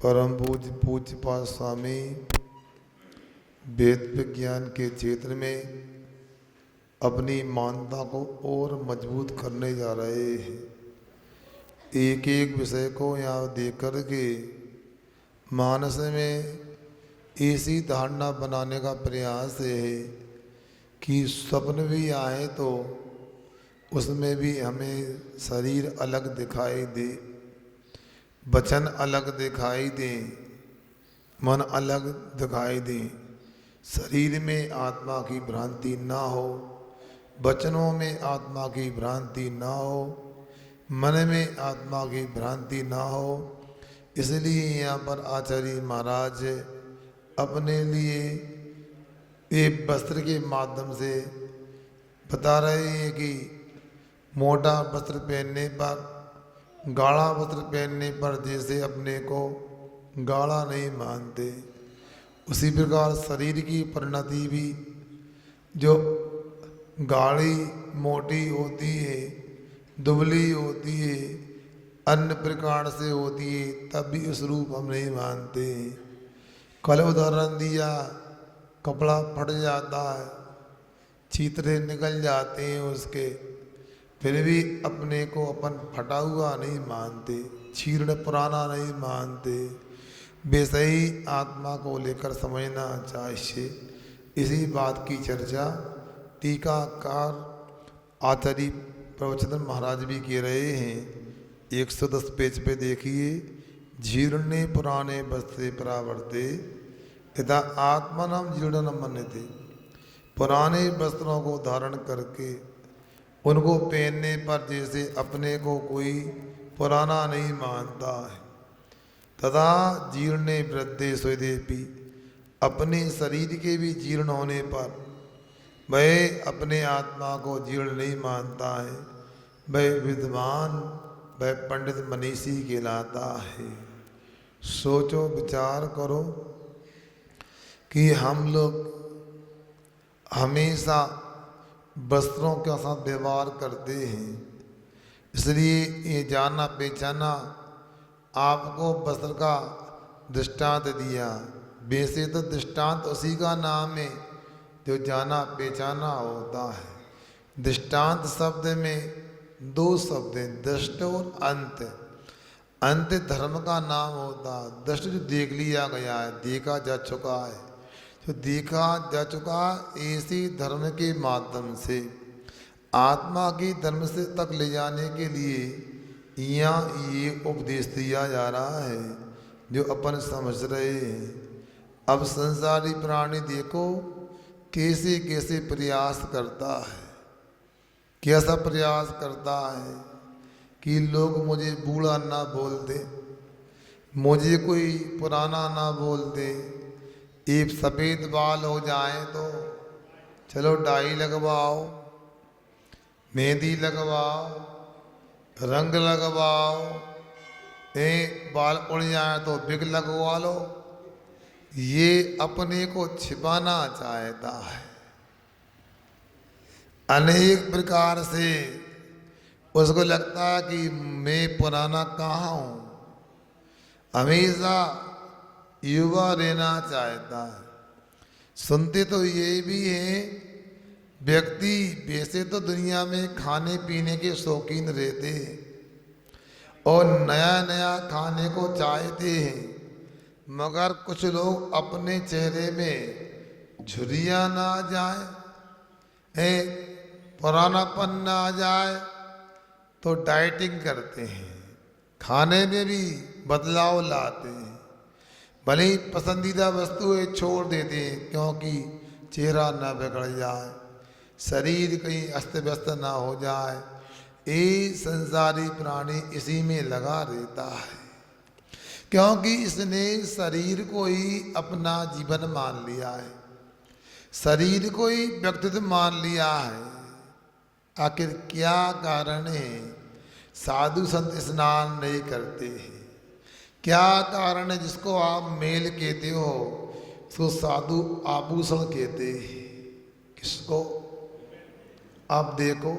परम पूज्य पूज्यपाद स्वामी वेद विज्ञान के क्षेत्र में अपनी मान्यता को और मजबूत करने जा रहे हैं। एक एक विषय को यहाँ देख कर के मानस में ऐसी धारणा बनाने का प्रयास है कि स्वप्न भी आए तो उसमें भी हमें शरीर अलग दिखाई दे, वचन अलग दिखाई दे, मन अलग दिखाई दे। शरीर में आत्मा की भ्रांति ना हो, वचनों में आत्मा की भ्रांति ना हो, मन में आत्मा की भ्रांति ना हो। इसलिए यहाँ पर आचार्य महाराज अपने लिए एक वस्त्र के माध्यम से बता रहे हैं कि मोटा वस्त्र पहनने पर, गाढ़ा वस्त्र पहनने पर जैसे अपने को गाढ़ा नहीं मानते, उसी प्रकार शरीर की परिणति भी जो गाढ़ी मोटी होती है, दुबली होती है, अन्य प्रकार से होती है, तब भी उस रूप हम नहीं मानते। कल उदाहरण दिया, कपड़ा फट जाता है, चीतरे निकल जाते हैं उसके, फिर भी अपने को अपन फटा हुआ नहीं मानते, छीर्ण पुराना नहीं मानते। वैसे ही आत्मा को लेकर समझना चाहिए। इसी बात की चर्चा टीकाकार आचार्य प्रवचन महाराज भी कह रहे हैं। 110 पेज पे देखिए, जीर्णे पुराने वस्त्रे परावर्ते यथा आत्मनम जीर्ण मन्यते। पुराने वस्त्रों को धारण करके उनको पहनने पर जैसे अपने को कोई पुराना नहीं मानता है, तथा जीर्णे वृद्धे स्वदेपी, अपने शरीर के भी जीर्ण होने पर वह अपने आत्मा को जीर्ण नहीं मानता है, वह विद्वान, वह पंडित मनीषी कहलाता है। सोचो विचार करो कि हम लोग हमेशा वस्त्रों के साथ व्यवहार करते हैं, इसलिए ये जाना पहचाना आपको वस्त्र का दृष्टांत दिया। वैसे तो दृष्टांत उसी का नाम है जो जाना पहचाना होता है। दृष्टांत शब्द में दो शब्द हैं, दृष्ट और अंत। अंत धर्म का नाम होता है। दृष्ट जो देख लिया गया है, देखा जा चुका है, जो देखा जा चुका ऐसी धर्म के माध्यम से आत्मा की धर्म से तक ले जाने के लिए यहाँ ये उपदेश दिया जा रहा है जो अपन समझ रहे हैं। अब संसारी प्राणी देखो कैसे कैसे प्रयास करता है, कैसा प्रयास करता है कि लोग मुझे बूढ़ा ना बोल दे, मुझे कोई पुराना ना बोल दे, एक सफ़ेद बाल हो जाए तो चलो डाई लगवाओ, मेहंदी लगवाओ, रंग लगवाओ, बाल उड़ जाए तो बिग लगवा लो। ये अपने को छिपाना चाहता है। अनेक प्रकार से उसको लगता है कि मैं पुराना कहाँ हूँ, हमेशा युवा रहना चाहता है। सुनते तो ये भी है, व्यक्ति वैसे तो दुनिया में खाने पीने के शौकीन रहते हैं और नया नया खाने को चाहते हैं, मगर कुछ लोग अपने चेहरे में झुर्रियाँ ना आ जाए, पुरानापन ना आ जाए तो डाइटिंग करते हैं, खाने में भी बदलाव लाते हैं। भले ही पसंदीदा वस्तुएं छोड़ देते हैं क्योंकि चेहरा ना बिगड़ जाए, शरीर कहीं अस्त व्यस्त ना हो जाए। ये संसारी प्राणी इसी में लगा रहता है क्योंकि इसने शरीर को ही अपना जीवन मान लिया है, शरीर को ही व्यक्तित्व मान लिया है। आखिर क्या कारण है साधु संत स्नान नहीं करते हैं? क्या कारण है जिसको आप मेल कहते हो उसको साधु आभूषण कहते हैं? किसको? आप देखो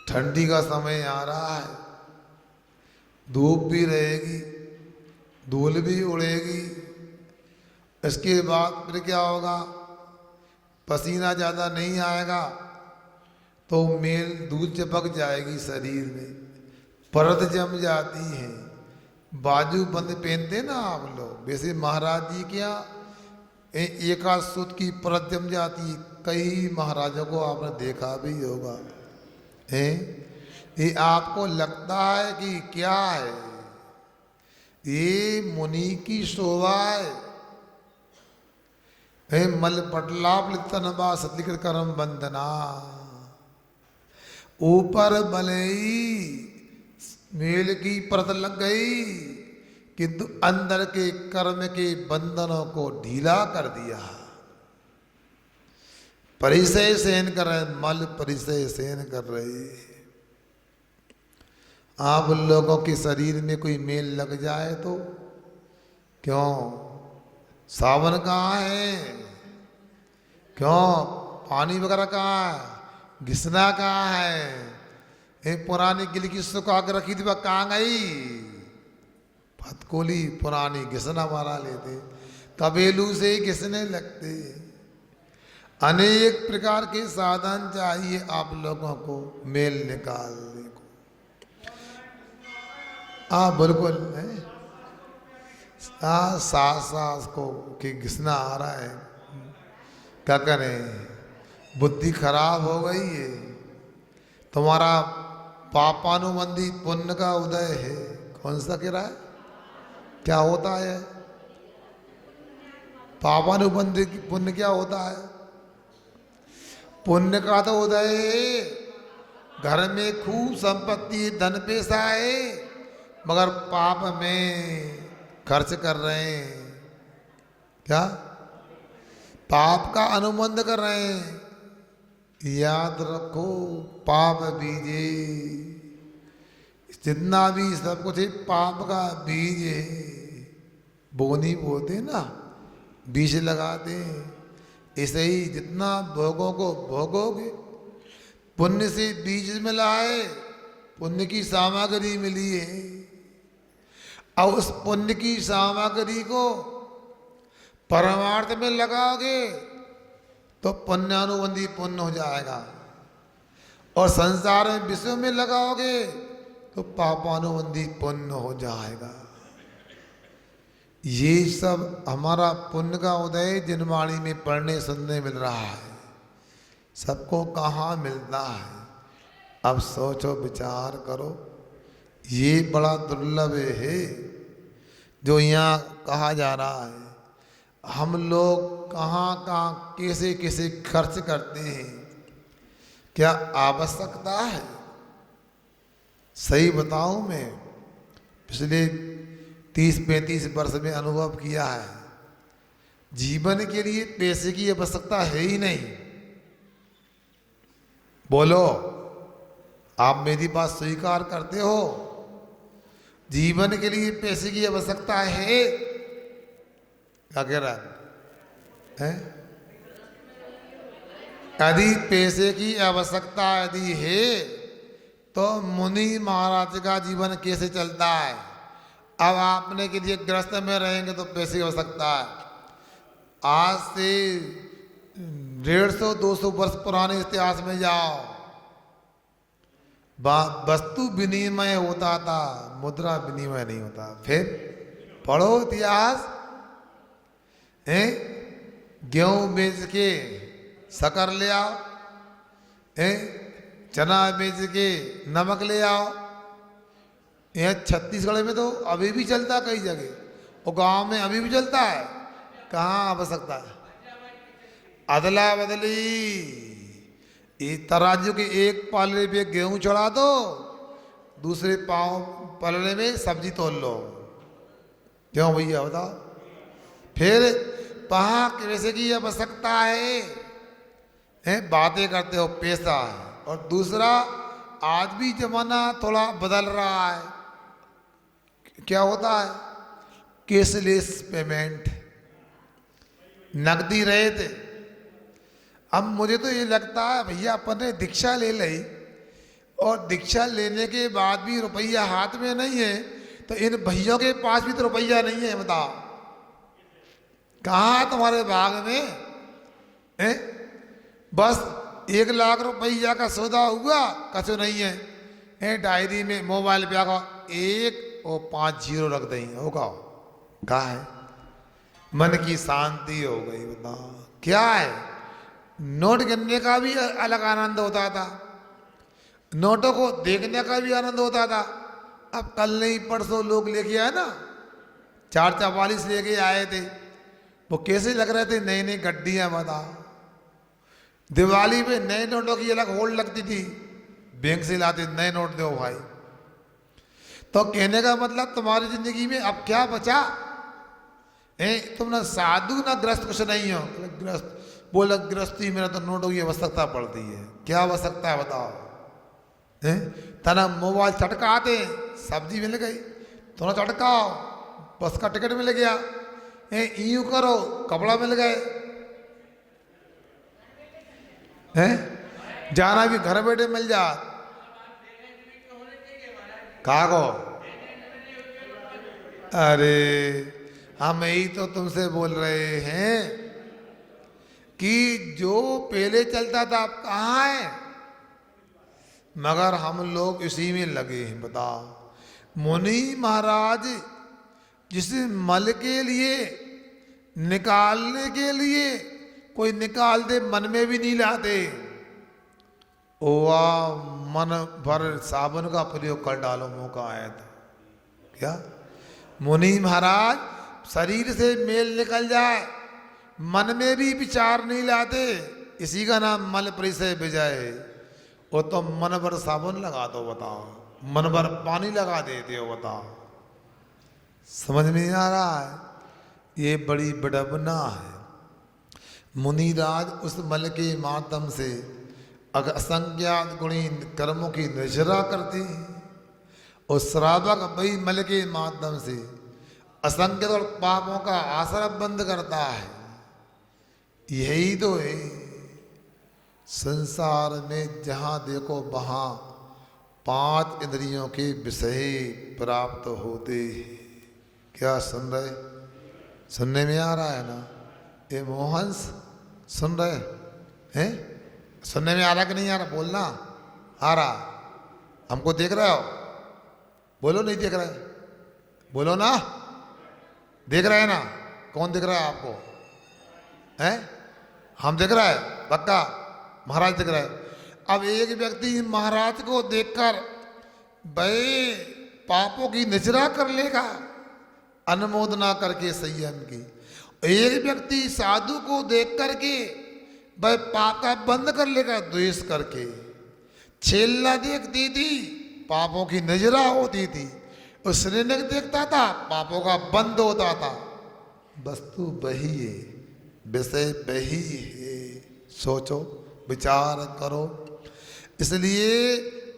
ठंडी का समय आ रहा है, धूप भी रहेगी, धूल भी उड़ेगी। इसके बाद फिर क्या होगा, पसीना ज़्यादा नहीं आएगा तो मेल दूध चिपक जाएगी शरीर में, परत जम जाती है। बाजू बंद पहनते ना आप लोग, वैसे महाराज जी क्या एकाध सूत की परत जम जाती है। कई महाराजों को आपने देखा भी होगा। है ये आपको लगता है कि क्या है, ये मुनि की शोभा है। मल पटलाप तनबा सतलिकृत करम बंदना, ऊपर भले मेल की परत लग गई किंतु अंदर के कर्म के बंधनों को ढीला कर दिया। परिसय सहन कर रहे, मल परिसय सहन कर रहे। आप लोगों के शरीर में कोई मेल लग जाए तो क्यों, सावन कहाँ है, क्यों पानी वगैरह कहाँ है, घिसना कहाँ है। एक पुरानी गिल की सुखा के रखी थी, वह कहाँ गई, फतकोली पुरानी घिसना मारा लेते, कबेलू से ही घिसने लगते। अनेक प्रकार के साधन चाहिए आप लोगों को मेल निकालने को। बिल्कुल है। सास को कि घिसना आ रहा है, क्या करें, बुद्धि खराब हो गई है। तुम्हारा पापानुबंधी पुण्य का उदय है। कौन सा कह रहा है, क्या होता है पापानुबंधी पुण्य, क्या होता है। पुण्य का तो उदय है, घर में खूब संपत्ति धन पैसा है, मगर पाप में खर्च कर रहे हैं। क्या पाप का अनुबंध कर रहे हैं। याद रखो, पाप बीजे, जितना भी सब कुछ है पाप का बीज है। बोनी बोते ना, बीज लगाते हैं। ऐसे ही जितना भोगों को भोगोगे, पुण्य से बीज मिला है, पुण्य की सामग्री मिली है। और उस पुण्य की सामग्री को परमार्थ में लगाओगे तो पुण्यानुबंधी पुण्य हो जाएगा, और संसार में विषय में लगाओगे तो पापानुबंधी पुण्य हो जाएगा। ये सब हमारा पुण्य का उदय जिनवाणी में पढ़ने सुनने मिल रहा है, सबको कहाँ मिलता है। अब सोचो विचार करो, ये बड़ा दुर्लभ है जो यहाँ कहा जा रहा है। हम लोग कहाँ कहाँ कैसे कैसे खर्च करते हैं, क्या आवश्यकता है। सही बताऊं, मैं पिछले 30-35 वर्ष में अनुभव किया है, जीवन के लिए पैसे की आवश्यकता है ही नहीं। बोलो, आप मेरी बात स्वीकार करते हो, जीवन के लिए पैसे की आवश्यकता है। क्या कह रहा है? यदि पैसे की आवश्यकता यदि है तो मुनि महाराज का जीवन कैसे चलता है। अब आपने के लिए ग्रस्त में रहेंगे तो पैसे की आवश्यकता है। आज से 150-200 वर्ष पुराने इतिहास में जाओ, वस्तु विनिमय होता था, मुद्रा विनिमय नहीं होता। फिर पढ़ो इतिहास, है गेहूं बेच के शक्कर ले आओ, है चना बेच के नमक ले आओ। यह छत्तीसगढ़ में तो अभी भी चलता, कई जगह और गांव में अभी भी चलता है। कहाँ आवश्यकता है, अदला बदली। तराजू के एक पालने पे गेहूं चढ़ा दो, दूसरे पाँव पलड़े में सब्जी तोल लो। क्यों भैया बताओ। फिर वहाँ पैसे की आवश्यकता है, बातें करते हो पैसा है। और दूसरा, आज भी जमाना थोड़ा बदल रहा है। क्या होता है, कैशलेस पेमेंट, नकदी रहित। अब मुझे तो ये लगता है भैया अपन ने दीक्षा ले ली और दीक्षा लेने के बाद भी रुपया हाथ में नहीं है तो इन भैयों के पास भी तो रुपया नहीं है, बताओ कहाँ तुम्हारे भाग में है? बस 1 लाख रुपया का सौदा हुआ, कचो नहीं है डायरी में मोबाइल पे आगा 1 और 5 जीरो रख देंगे होगा, कहा है मन की शांति हो गई। बताओ क्या है, नोट गिनने का भी अलग आनंद होता था, नोटों को देखने का भी आनंद होता था। अब कल नहीं परसों लोग लेके आए ना 444 लेके आए थे, वो कैसे लग रहे थे, नई नई गड्डियां। बताओ दिवाली पे नए नोटों की अलग होल्ड लगती थी, बैंक से लाते नए नोट दो भाई। तो कहने का मतलब तुम्हारी जिंदगी में अब क्या बचा, तुम ना साधु ना ग्रस्त कुछ नहीं हो। ग्रस्त बोला गृहस्थी मेरा तो नोटों की आवश्यकता पड़ती है, क्या आवश्यकता है बताओ, तना मोबाइल चटकाते सब्जी मिल गई, थोड़ा चटकाओ बस का टिकट मिल गया, यूं करो कपड़ा मिल गए, जाना भी घर बैठे मिल जा। कहा को अरे हम यही तो तुमसे बोल रहे हैं कि जो पहले चलता था अब कहाँ है, मगर हम लोग इसी में लगे हैं। बताओ मुनि महाराज जिस मल के लिए निकालने के लिए कोई निकाल दे मन में भी नहीं लाते, ओवा मन भर साबुन का प्रयोग कर डालो, मौका आया था क्या। मुनि महाराज शरीर से मेल निकल जाए मन में भी विचार नहीं लाते, इसी का नाम मल परिसय विजय। वो तो मन भर साबुन लगा दो, बताओ मन भर पानी लगा देते हो, बताओ समझ में नहीं आ रहा है, ये बड़ी विडंबना है। मुनिराज उस मल के माध्यम से असंख्यात गुणी कर्मों की निजरा करते हैं, और श्रावक वही मल के माध्यम से असंख्य पापों का आश्रम बंद करता है। यही तो है संसार में जहाँ देखो वहाँ 5 इंद्रियों के विषय प्राप्त होते हैं। क्या सुन रहे, सुनने में आ रहा है ना, ये मोहंस सुन रहे हैं, सुनने में आ रहा कि नहीं आ रहा, बोलना आ रहा, हमको देख रहे हो, बोलो नहीं देख रहे, बोलो ना, देख रहे हैं ना, कौन दिख रहा है आपको, हैं हम दिख रहा है पक्का, महाराज दिख रहा है। अब एक व्यक्ति महाराज को देखकर भाई पापों की निचरा कर लेगा अनुमोदना करके संयम की, एक व्यक्ति साधु को देख करके वह पाप का बंद कर लेगा द्वेष करके। छेलना देखती थी पापों की नजरा होती थी, उसने देखता था पापों का बंद होता था। वस्तु वही है, विषय वही है, सोचो विचार करो। इसलिए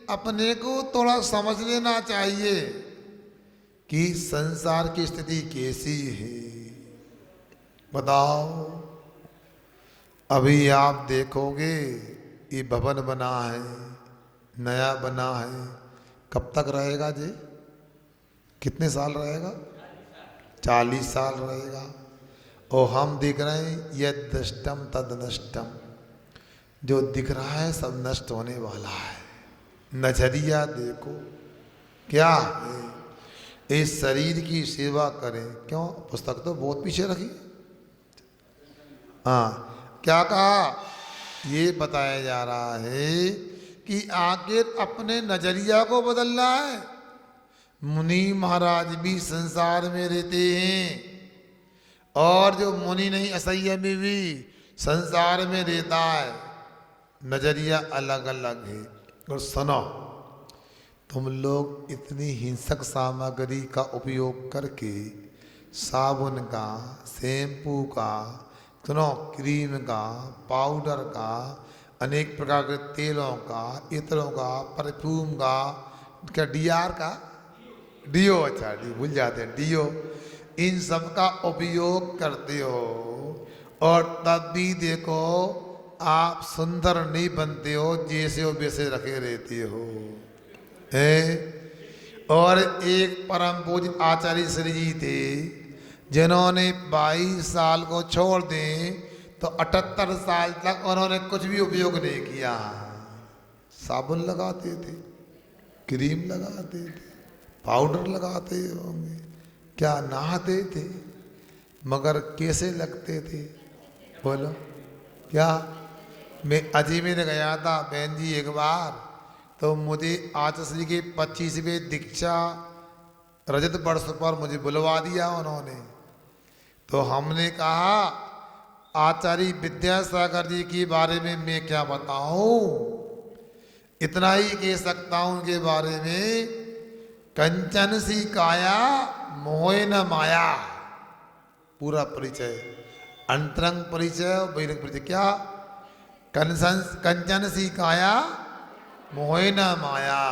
अपने को थोड़ा समझ लेना चाहिए कि संसार की स्थिति कैसी है। बताओ अभी आप देखोगे ये भवन बना है, नया बना है, कब तक रहेगा जी, कितने साल रहेगा, 40 साल रहेगा। और हम देख रहे हैं यद दृष्टम तद नष्टम, जो दिख रहा है सब नष्ट होने वाला है। नजरिया देखो क्या है, इस शरीर की सेवा करें। क्यों, पुस्तक तो बहुत पीछे रखी, हाँ क्या कहा, ये बताया जा रहा है कि आखिर अपने नजरिया को बदलना है। मुनि महाराज भी संसार में रहते हैं, और जो मुनि नहीं असंयमी भी संसार में रहता है, नजरिया अलग अलग है। और सुनो, तुम लोग इतनी हिंसक सामग्री का उपयोग करके साबुन का, शैम्पू का, सुनो क्रीम का, पाउडर का, अनेक प्रकार के तेलों का, इत्रों का, परफ्यूम का, क्या डीआर का, डियो, अच्छा डी भूल जाते हैं, डियो, इन सब का उपयोग करते हो, और तब भी देखो आप सुंदर नहीं बनते हो, जैसे हो वैसे रखे रहते हो। और एक परम पूज्य आचार्य श्री जी थे जिन्होंने 22 साल को छोड़ दें तो 78 साल तक उन्होंने कुछ भी उपयोग नहीं किया। साबुन लगाते थे, क्रीम लगाते थे, पाउडर लगाते होंगे, क्या नहाते थे, मगर कैसे लगते थे बोलो। क्या मैं अजमेर गया था बहन जी एक बार, तो मुझे आचार्य के 25वें दीक्षा रजत वर्ष पर मुझे बुलवा दिया उन्होंने। तो हमने कहा आचार्य विद्यासागर जी के बारे में मैं क्या बताऊं, इतना ही कह सकता हूं उनके बारे में, कंचन सी काया मोहे न माया, पूरा परिचय, अंतरंग परिचय और बहिरंग परिचय। क्या कंचन सी काया मोहे न माया।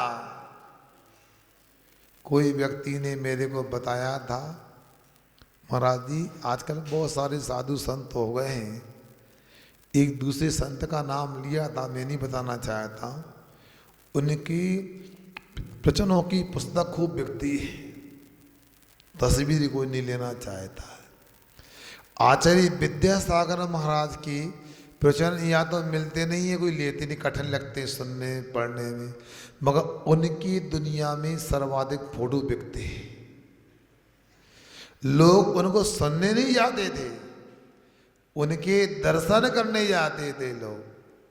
कोई व्यक्ति ने मेरे को बताया था, महाराज जी आजकल बहुत सारे साधु संत हो गए हैं, एक दूसरे संत का नाम लिया था, मैं नहीं बताना चाहता, उनकी प्रवचनों की पुस्तक खूब बिकती है, तस्वीर कोई नहीं लेना चाहता। आचार्य विद्यासागर महाराज की प्रवचन या तो मिलते नहीं है, कोई लेते नहीं, कठिन लगते सुनने पढ़ने में, मगर उनकी दुनिया में सर्वाधिक फोटो बिकते हैं। लोग उनको सुनने नहीं जाते थे, उनके दर्शन करने जाते थे लोग,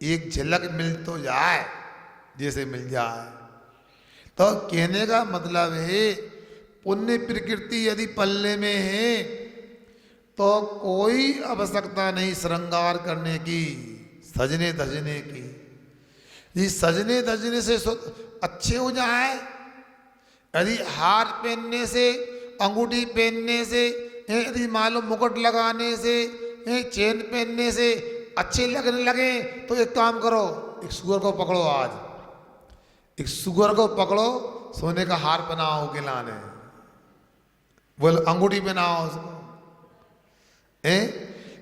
एक झलक मिल तो जाए, जैसे मिल जाए। तो कहने का मतलब है पुण्य प्रकृति यदि पल्ले में है तो कोई आवश्यकता नहीं श्रृंगार करने की, सजने धजने की। ये सजने धजने से अच्छे हो जाए, यदि हार पहनने से, अंगूठी पहनने से, यदि मालूम मुकुट लगाने से, चेन पहनने से अच्छे लगने लगे तो एक काम करो, एक सुअर को पकड़ो, आज एक सुअर को पकड़ो, सोने का हार पहनाओ गिलाने, बोलो अंगूठी पहनाओ उसको।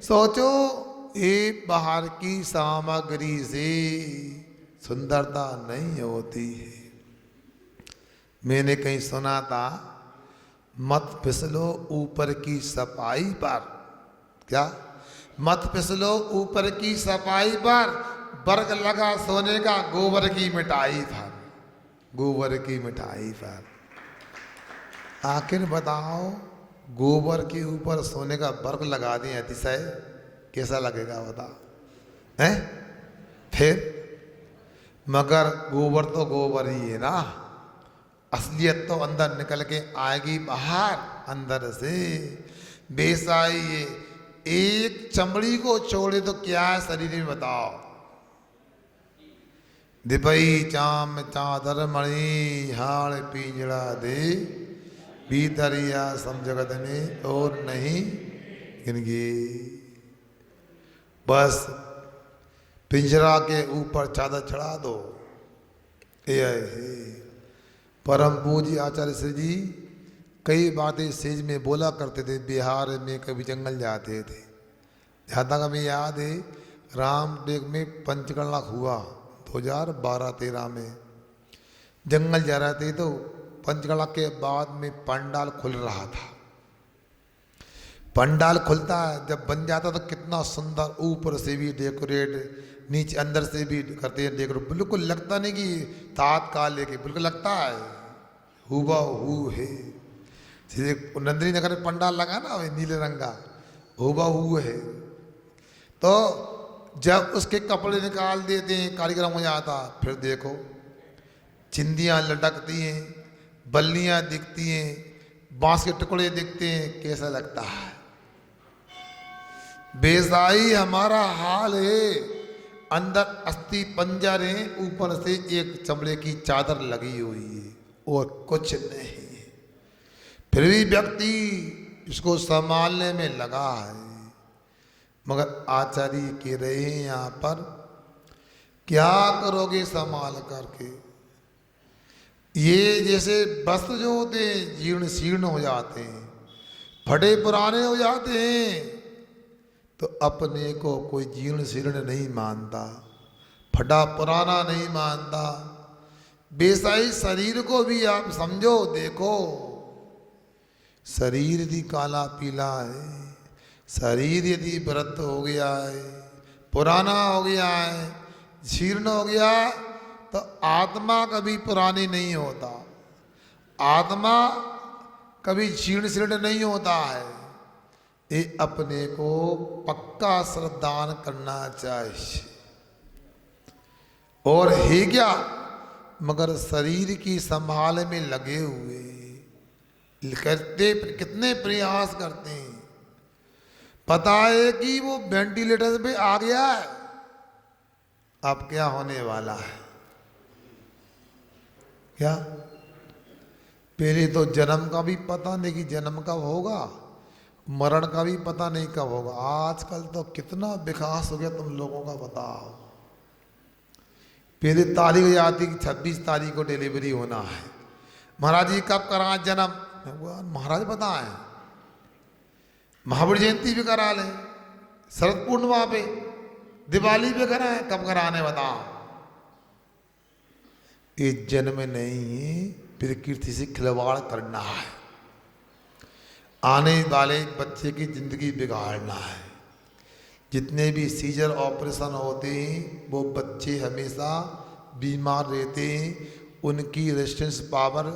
सोचो ये बाहर की सामग्री से सुंदरता नहीं होती है। मैंने कहीं सुना था, मत फिसलो ऊपर की सफाई पर, क्या मत फिसलो ऊपर की सफाई पर, वर्ग लगा सोने का गोबर की मिठाई पर, गोबर की मिठाई पर। आखिर बताओ, गोबर के ऊपर सोने का वर्ग लगा दें अतिशय, कैसा लगेगा बता हैं? फिर मगर गोबर तो गोबर ही है ना, असलियत तो अंदर निकल के आएगी बाहर अंदर से। बेसाई ये एक चमड़ी को छोड़े तो क्या है शरीर में बताओ। दिपई चाम चादर मणि हाड़ पिंजड़ा दे, भीतरिया सम जगत में और नहीं गिनगी। बस पिंजरा के ऊपर चादर चढ़ा दो। ये परम पूज्य आचार्य श्री जी कई बातें सेज में बोला करते थे। बिहार में कभी जंगल जाते थे, जहाँ तक हमें याद है रामटेक में पंचकर्णा हुआ 2012-13 में, जंगल जा रहे थे तो पंचकर्णा के बाद में पंडाल खुल रहा था। पंडाल खुलता है जब बन जाता तो कितना सुंदर, ऊपर से भी डेकोरेट, नीचे अंदर से भी करते हैं डेकोरेट, बिल्कुल लगता नहीं कि तात्काल के, बिल्कुल लगता है हूबहू है। सीधे नंदिनी नगर में पंडाल लगा ना नीले रंग का, हूबहू है। तो जब उसके कपड़े निकाल देते हैं कार्यक्रम हो जाता, फिर देखो चिंदियाँ लटकती हैं, बल्लियाँ दिखती हैं, बांस के टुकड़े दिखते हैं, कैसा लगता है। बेसाई हमारा हाल है, अंदर अस्थि पंजर है, ऊपर से एक चमड़े की चादर लगी हुई है और कुछ नहीं। फिर भी व्यक्ति इसको संभालने में लगा है। मगर आचार्य कह रहे हैं यहाँ पर, क्या करोगे संभाल करके। ये जैसे वस्त्र जो होते हैं जीर्ण शीर्ण हो जाते हैं, फटे पुराने हो जाते हैं, तो अपने को कोई जीर्ण शीर्ण नहीं मानता, फटा पुराना नहीं मानता। बेसाई शरीर को भी आप समझो, देखो शरीर यदि काला पीला है, शरीर यदि व्रत हो गया है, पुराना हो गया है, जीर्ण हो गया, तो आत्मा कभी पुरानी नहीं होता, आत्मा कभी जीर्ण शीर्ण नहीं होता है। ये अपने को पक्का श्रद्धान करना चाहिए। और है क्या, मगर शरीर की संभाल में लगे हुए करते, कितने प्रयास करते हैं, पता है कि वो वेंटिलेटर पे आ गया है, अब क्या होने वाला है, क्या पहले तो जन्म का भी पता नहीं कि जन्म कब होगा, मरण का भी पता नहीं कब होगा। आजकल तो कितना विकास हो गया, तुम लोगों का बताओ। पहले तारीख आती कि 26 तारीख को डिलीवरी होना है, महाराज जी कब करा जन्म, महाराज पता है, महावीर जयंती भी करा ले, शरद पूर्णिमा पे, दिवाली पे कराए, कब कराने बताओ। ये जन्म नहीं है, प्रकृति से खिलवाड़ करना है, आने वाले बच्चे की जिंदगी बिगाड़ना है। जितने भी सीजर ऑपरेशन होते हैं वो बच्चे हमेशा बीमार रहते हैं, उनकी रेजिस्टेंस पावर,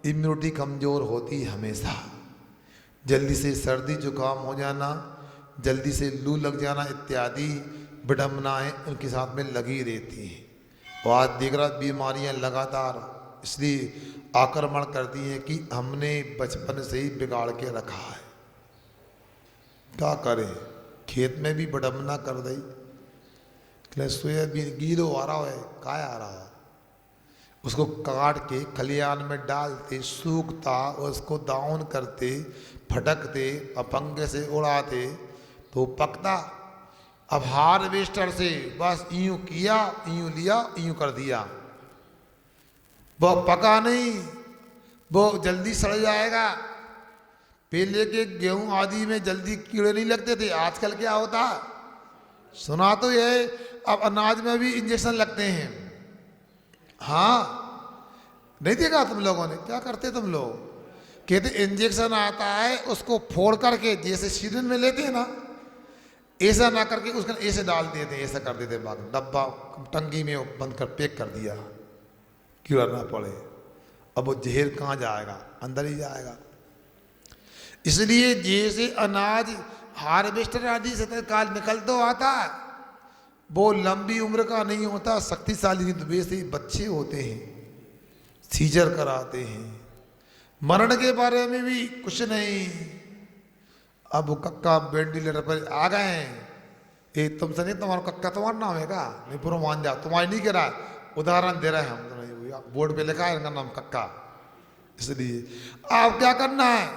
इम्यूनिटी कमज़ोर होती है हमेशा, जल्दी से सर्दी जुकाम हो जाना, जल्दी से लू लग जाना इत्यादि विडम्बनाएँ उनके साथ में लगी रहती हैं। और आज देख रहा बीमारियाँ लगातार इसलिए आक्रमण करती हैं कि हमने बचपन से ही बिगाड़ के रखा है। क्या करें, खेत में भी विडम्बना कर दी, सोयाबीन गीलो आ रहा है, काय आ रहा है, उसको काट के खलियान में डालते, सूखता, उसको दाउन करते, फटकते, पंखे से उड़ाते तो पकता। अब हार्वेस्टर से बस यूं किया, यूं लिया, यूं कर दिया, वो पका नहीं, वो जल्दी सड़ जाएगा। पहले के गेहूं आदि में जल्दी कीड़े नहीं लगते थे, आजकल क्या होता, सुना तो ये अब अनाज में भी इंजेक्शन लगते हैं। हाँ, नहीं देखा तुम लोगों ने, क्या करते तुम लोग, कहते इंजेक्शन आता है, उसको फोड़ करके जैसे सीजन में लेते हैं ना, ऐसा ना करके उसका ऐसे डाल देते, ऐसा कर देते, डब्बा टंकी में बंद कर पैक कर दिया, कीड़ा ना पड़े। अब वो जहर कहाँ जाएगा, अंदर ही जाएगा। इसलिए जैसे अनाज हार्वेस्टर आदि से काल निकल तो आता है, वो लंबी उम्र का नहीं होता, शक्तिशाली नहीं, तो वैसे ही बच्चे होते हैं, सीजर कराते हैं। मरण के बारे में भी कुछ नहीं, अब वो कक्का वेंटिलेटर पर आ गए हैं। ये तुमसे नहीं, तुम्हारा कक्का तुम्हारा नाम है क्या, नहीं पूरा मान जाओ, तुम्हारी नहीं कह रहा, उदाहरण दे रहे हैं हम, बोर्ड पे लिखा है इनका नाम कक्का। इसलिए आप क्या करना है,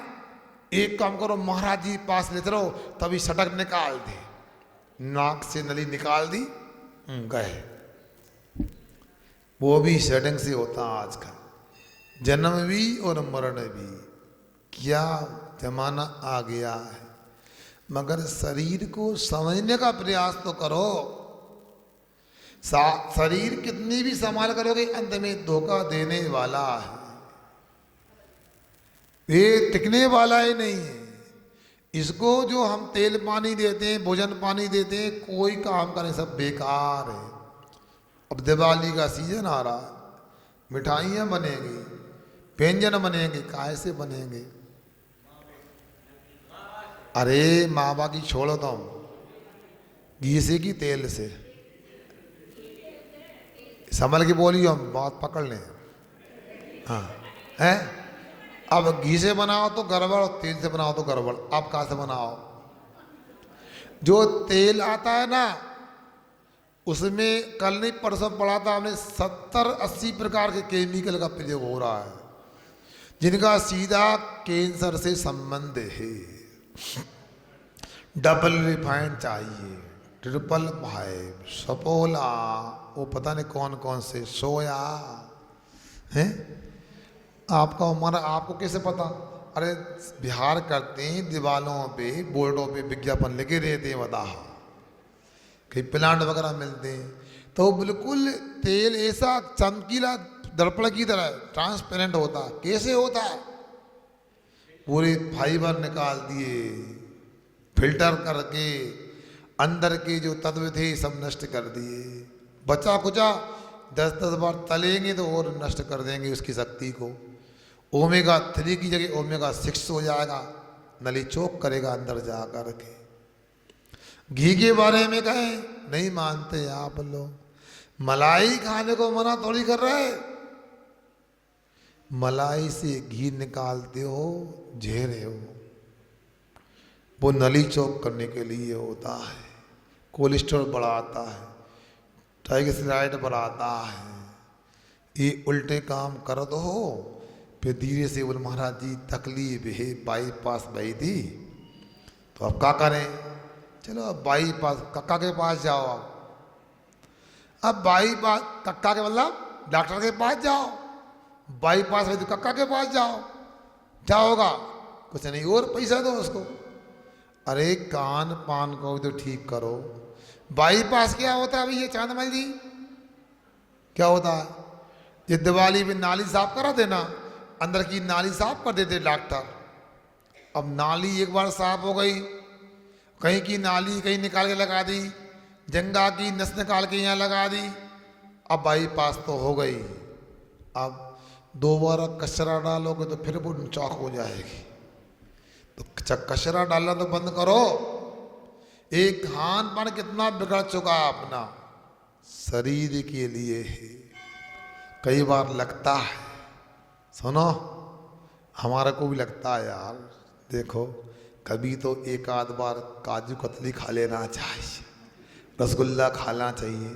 एक काम करो, महाराज जी पास लेते रहो, तभी सटक निकाल दे, नाक से नली निकाल दी, गए। वो भी सेटिंग से होता आज का, जन्म भी और मरण भी। क्या जमाना आ गया है, मगर शरीर को समझने का प्रयास तो करो। शरीर कितनी भी संभाल करोगे, अंत में धोखा देने वाला है, ये टिकने वाला ही नहीं है। इसको जो हम तेल पानी देते हैं, भोजन पानी देते हैं, कोई काम का नहीं, सब बेकार है। अब दिवाली का सीजन आ रहा है, मिठाइयाँ बनेंगी, व्यंजन बनेंगे, काहे से बनेंगे, अरे मावा की छोड़ो तुम, घी से की तेल से, संभल के बोलियो, हम बात पकड़ लें। हाँ है, अब घी से बनाओ तो गड़बड़, तेल से बनाओ तो गड़बड़। आप कहाँ से बनाओ, जो तेल आता है ना, उसमें कल नहीं परसों पढ़ा था हमने, 70-80 प्रकार के केमिकल का प्रयोग हो रहा है, जिनका सीधा कैंसर से संबंध है। डबल रिफाइंड चाहिए, ट्रिपल फाइव, सपोला, वो पता नहीं कौन कौन से, सोया है। आपका हमारा आपको कैसे पता, अरे बिहार करते हैं, दीवालों पे बोर्डों पे विज्ञापन लगे रहते हैं, बता कहीं प्लांट वगैरह मिलते हैं, तो बिल्कुल तेल ऐसा चमकीला दर्पण की तरह ट्रांसपेरेंट होता। कैसे होता? पूरे फाइबर निकाल दिए, फिल्टर करके अंदर के जो तत्व थे सब नष्ट कर दिए। बचा कुचा 10-10 बार तलेंगे तो और नष्ट कर देंगे उसकी शक्ति को। ओमेगा 3 की जगह ओमेगा 6 हो जाएगा, नली चौक करेगा अंदर जा कर के। घी के बारे में कहें, नहीं मानते आप लोग। मलाई खाने को मना थोड़ी कर रहे। मलाई से घी निकालते हो, झेरे हो, वो नली चौक करने के लिए होता है। कोलेस्ट्रॉल बढ़ाता है, ट्राइग्लिसराइड बढ़ाता है। ये उल्टे काम कर दो, फिर धीरे से बोले महाराज जी तकलीफ है, बाईपास भाई थी, तो अब क्या करें? चलो अब बाईपास कक्का के पास जाओ। अब बाईपास कक्का के मतलब डॉक्टर के पास जाओ, बाईपास है तो कक्का के पास जाओ। क्या होगा? कुछ नहीं, और पैसा दो उसको। अरे कान पान को तो ठीक करो। बाईपास क्या होता है भैया चांदमल जी? क्या होता है? ये दिवाली में नाली साफ करा देना, अंदर की नाली साफ कर देते डॉक्टर। अब नाली एक बार साफ हो गई, कहीं की नाली कहीं निकाल के लगा दी, जंगा की नस निकाल के यहाँ लगा दी, अब बाईपास तो हो गई। अब दोबारा कचरा डालोगे तो फिर वो चौक हो जाएगी। तो कचरा डालना तो बंद करो। एक खान पान कितना बिगड़ चुका अपना, शरीर के लिए है। कई बार लगता है, सुनो हमारा को भी लगता है यार, देखो कभी तो एक आध बार काजू कतली खा लेना चाहिए, रसगुल्ला खाना चाहिए,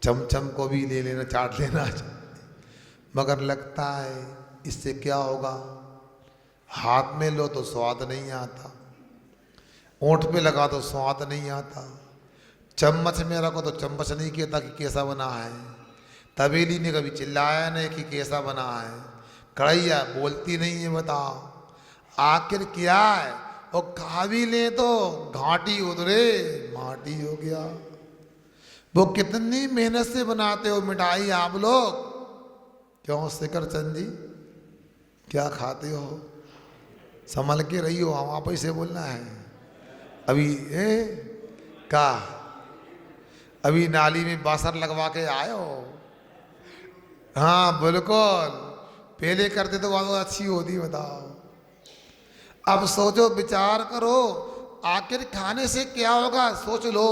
चमचम को भी ले लेना, चाट लेना चाहिए। मगर लगता है इससे क्या होगा? हाथ में लो तो स्वाद नहीं आता, ओंठ पे लगा तो स्वाद नहीं आता, चम्मच में रखो तो चम्मच नहीं कहता कि कैसा बना है, तवेली ने कभी चिल्लाया नहीं कि कैसा बना है, कढ़ैया बोलती नहीं है। बताओ आखिर क्या है? और खा भी ले तो घाटी उधरे माटी हो गया। वो कितनी मेहनत से बनाते हो मिठाई आप लोग, क्यों शिखर चंद जी क्या खाते हो? संभल के रही हो, हम आप ही से बोलना है। अभी का अभी नाली में बासर लगवा के आए हो? हाँ बिल्कुल, पहले करते तो बहुत अच्छी होती। बताओ अब सोचो, विचार करो, आखिर खाने से क्या होगा? सोच लो।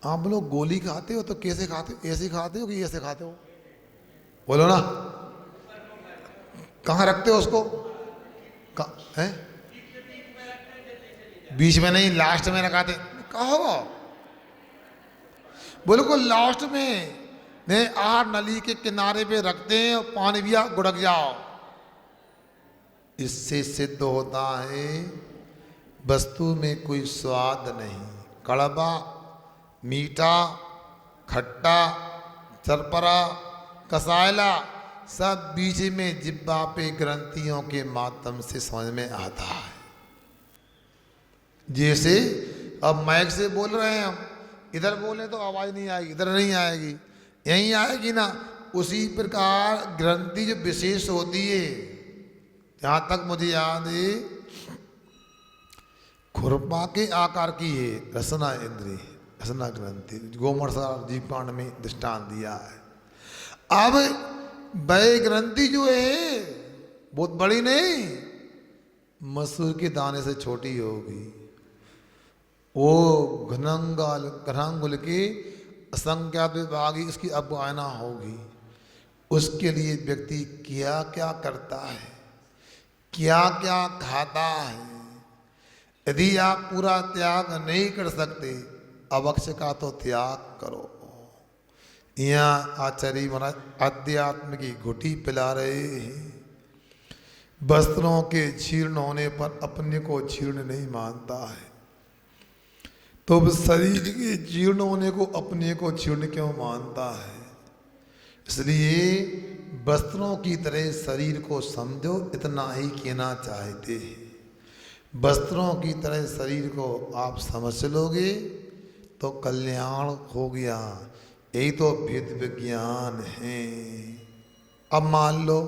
आप लोग गोली खाते हो तो कैसे खाते हो? ऐसे खाते हो कि ऐसे खाते हो? बोलो ना, कहाँ रखते हो उसको? हैं? बीच में नहीं, लास्ट में रखाते। कहो बिल्कुल लास्ट में नहीं, आर नली के किनारे पे रखते हैं और पानी भी गुड़क जाओ। इससे सिद्ध होता है वस्तु में कोई स्वाद नहीं, कड़वा, मीठा, खट्टा, चरपरा, कसायला सब बीच में जिब्बा पे ग्रंथियों के माध्यम से समझ में आता है। जैसे अब माइक से बोल रहे हैं हम, इधर बोले तो आवाज नहीं आएगी, इधर नहीं आएगी, यहीं आएगी ना। उसी प्रकार ग्रंथि जो विशेष होती है, जहां तक मुझे याद है खुरपा के आकार की है रसना इंद्री, रसना ग्रंथि, गोमर्षा जीवकांड में दृष्टांत दिया है। अब वह ग्रंथि जो है बहुत बड़ी नहीं, मसूर के दाने से छोटी होगी। वो घनांगुल की असंख्यात विभागी उसकी अवगाहना होगी। उसके लिए व्यक्ति क्या क्या करता है, क्या क्या खाता है। यदि आप पूरा त्याग नहीं कर सकते, अवक्ष का तो त्याग करो। यहाँ आचार्य महाराज अध्यात्म की घुटी पिला रहे हैं। वस्त्रों के जीर्ण होने पर अपने को जीर्ण नहीं मानता है, तो शरीर के जीर्ण होने को अपने को जीर्ण क्यों मानता है? इसलिए वस्त्रों की तरह शरीर को समझो, इतना ही कहना चाहते हैं। वस्त्रों की तरह शरीर को आप समझ लोगे तो कल्याण हो गया। यही तो भेद विज्ञान है। अब मान लो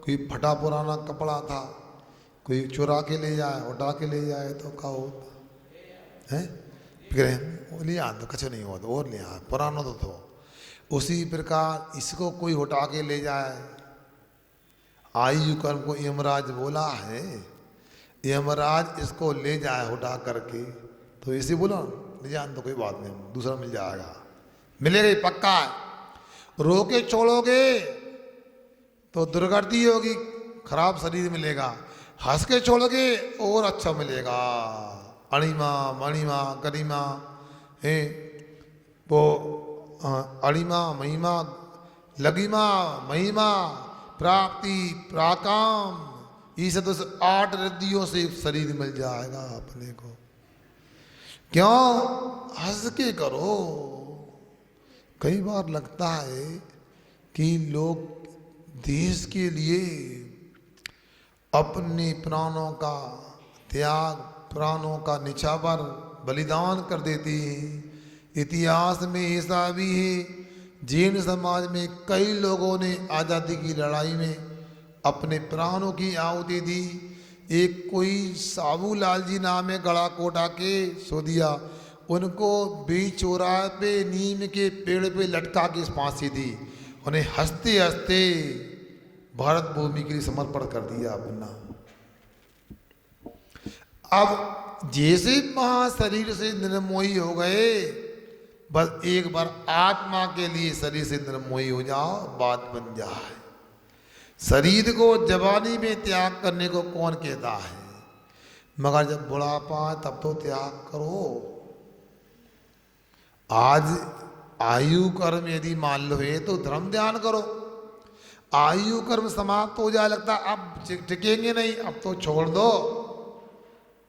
कोई फटा पुराना कपड़ा था, कोई चुरा के ले जाए, उठा के ले जाए तो क्या होता है? लिया तो कुछ नहीं होता, और लिया पुराना तो उसी प्रकार इसको कोई उठा के ले जाए। आयु कर्म को यमराज बोला है, यमराज इसको ले जाए उठा करके, तो इसे बोला ले जाए तो कोई बात नहीं, दूसरा मिल जाएगा, मिलेगा ही पक्का है। रोके छोड़ोगे तो दुर्गति होगी, खराब शरीर मिलेगा। हंस के छोड़ोगे और अच्छा मिलेगा। अणिमा मणिमा गरिमा है वो, अणिमा महिमा लगिमा महिमा प्राप्ति प्राकाम, इसे तो 8 रिद्धियों से शरीर मिल जाएगा अपने को। क्यों? हंस के करो। कई बार लगता है कि लोग देश के लिए अपने प्राणों का त्याग, प्राणों का निछावर बलिदान कर देते हैं। इतिहास में ऐसा भी है, जैन समाज में कई लोगों ने आज़ादी की लड़ाई में अपने प्राणों की आहुति दी। एक कोई साबूलाल जी नाम है, गड़ा कोटा के सोदिया, उनको बीच चौराहे पे नीम के पेड़ पे लटका के फांसी दी। उन्हें हंसते हंसते भारत भूमि के लिए समर्पण कर दिया अपना। अब जैसे महाशरीर से निर्मोही हो गए, बस एक बार आत्मा के लिए शरीर से निर्मोही हो जाओ, बात बन जाए। शरीर को जवानी में त्याग करने को कौन कहता है? मगर जब बुढ़ापा तब तो त्याग करो। आज आयु कर्म यदि मान लो है तो धर्म ध्यान करो। आयु कर्म समाप्त हो जाए, लगता अब टिकेंगे नहीं, अब तो छोड़ दो।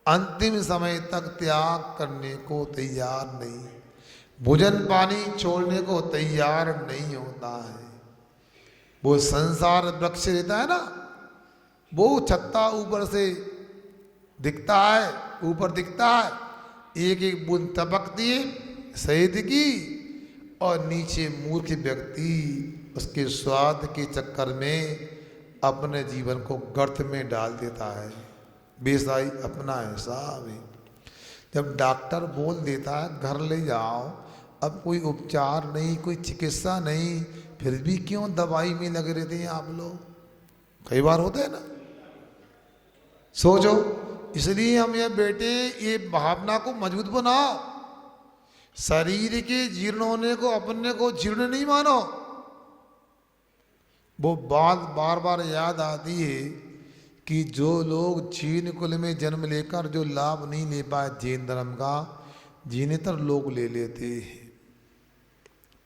अंतिम समय तक त्याग करने को तैयार नहीं, भोजन पानी छोड़ने को तैयार नहीं होता है। वो संसार वृक्ष रहता है ना, वो छत्ता ऊपर से दिखता है, ऊपर दिखता है, एक एक बूंद टपकती है शहद की, और नीचे मूर्ख व्यक्ति उसके स्वाद के चक्कर में अपने जीवन को गर्त में डाल देता है। बेसाई अपना हिसाब है। जब डॉक्टर बोल देता है घर ले जाओ, अब कोई उपचार नहीं, कोई चिकित्सा नहीं, फिर भी क्यों दवाई में लगे रहते हैं आप लोग? कई बार होता है ना। सोचो, इसलिए हम ये बेटे ये भावना को मजबूत बनाओ। शरीर के जीर्ण होने को अपने को जीर्ण नहीं मानो। वो बात बार बार याद आती है कि जो लोग जैन कुल में जन्म लेकर जो लाभ नहीं ले पाए जैन धर्म का, जिनेतर लोग ले लेते हैं।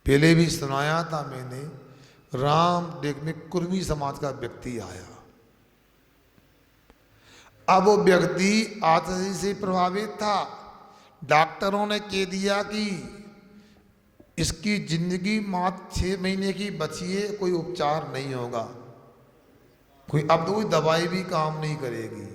पहले भी सुनाया था मैंने, राम देख में कुर्मी समाज का व्यक्ति आया। अब वो व्यक्ति आतशी से प्रभावित था। डॉक्टरों ने कह दिया कि इसकी जिंदगी मात्र 6 महीने की बची है, कोई उपचार नहीं होगा, कोई अब तो कोई दवाई भी काम नहीं करेगी।